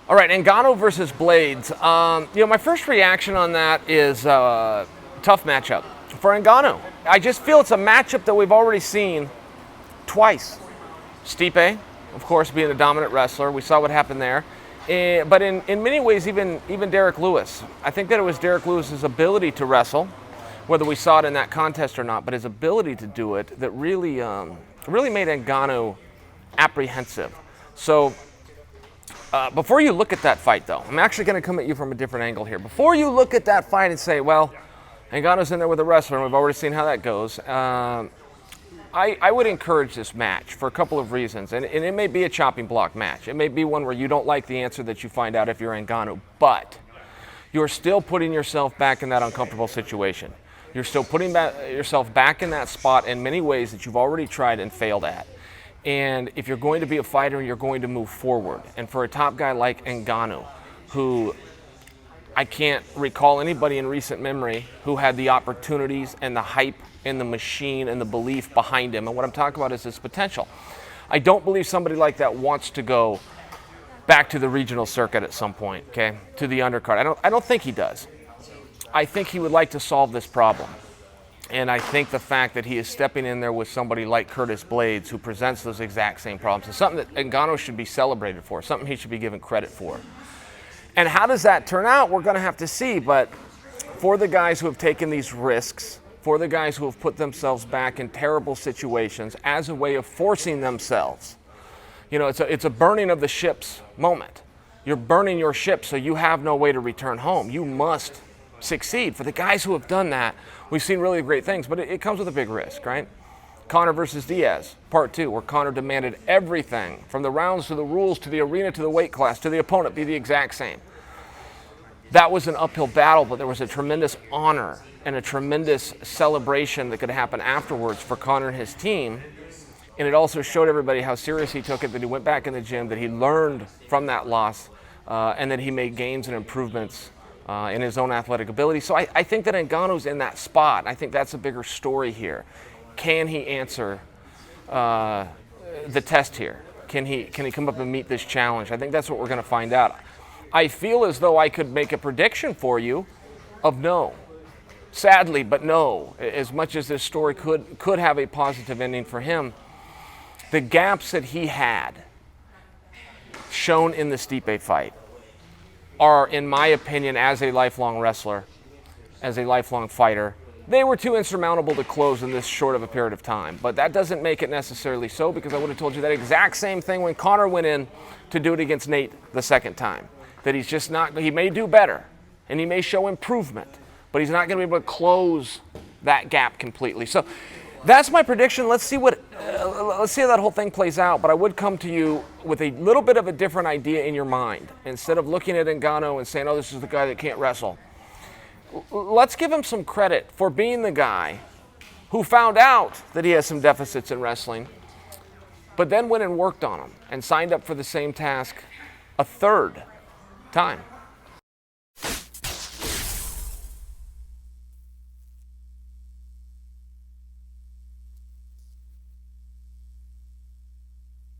All right, Ngannou versus Blaydes. My first reaction on that is tough matchup for Ngannou. I just feel it's a matchup that we've already seen twice. Stipe, of course, being the dominant wrestler. We saw what happened there. But in many ways, even Derek Lewis. I think that it was Derek Lewis's ability to wrestle, whether we saw it in that contest or not, but his ability to do it that really made Ngannou apprehensive. So before you look at that fight, though, I'm actually going to come at you from a different angle here. Before you look at that fight and say, well, Ngannou's in there with a wrestler, and we've already seen how that goes, I would encourage this match for a couple of reasons. And it may be a chopping block match. It may be one where you don't like the answer that you find out if you're Ngannou, but you're still putting yourself back in that uncomfortable situation. You're still putting yourself back in that spot in many ways that you've already tried and failed at. And if you're going to be a fighter, you're going to move forward. And for a top guy like Ngannou, who I can't recall anybody in recent memory who had the opportunities and the hype and the machine and the belief behind him. And what I'm talking about is his potential. I don't believe somebody like that wants to go back to the regional circuit at some point, okay, to the undercard. I don't think he does. I think he would like to solve this problem. And I think the fact that he is stepping in there with somebody like Curtis Blaydes, who presents those exact same problems, is something that Ngannou should be celebrated for, something he should be given credit for. And how does that turn out? We're going to have to see. But for the guys who have taken these risks, for the guys who have put themselves back in terrible situations as a way of forcing themselves, it's a burning of the ships moment. You're burning your ship, so you have no way to return home. You must succeed. For the guys who have done that, we've seen really great things, but it comes with a big risk, right? Conor versus Diaz, part 2, where Conor demanded everything from the rounds to the rules to the arena to the weight class to the opponent be the exact same. That was an uphill battle, but there was a tremendous honor and a tremendous celebration that could happen afterwards for Conor and his team. And it also showed everybody how serious he took it, that he went back in the gym, that he learned from that loss, and that he made gains and improvements in his own athletic ability. So I think that Ngannou's in that spot. I think that's a bigger story here. Can he answer the test here? Can he come up and meet this challenge? I think that's what we're going to find out. I feel as though I could make a prediction for you of no. Sadly, but no. As much as this story could have a positive ending for him, the gaps that he had shown in the Stipe fight are, in my opinion, as a lifelong wrestler, as a lifelong fighter, they were too insurmountable to close in this short of a period of time. But that doesn't make it necessarily so, because I would have told you that exact same thing when Conor went in to do it against Nate the second time. That he's just not, he may do better, and he may show improvement, but he's not going to be able to close that gap completely. So that's my prediction. Let's see how that whole thing plays out. But I would come to you with a little bit of a different idea in your mind. Instead of looking at Ngannou and saying, oh, this is the guy that can't wrestle. Let's give him some credit for being the guy who found out that he has some deficits in wrestling, but then went and worked on them and signed up for the same task a third time.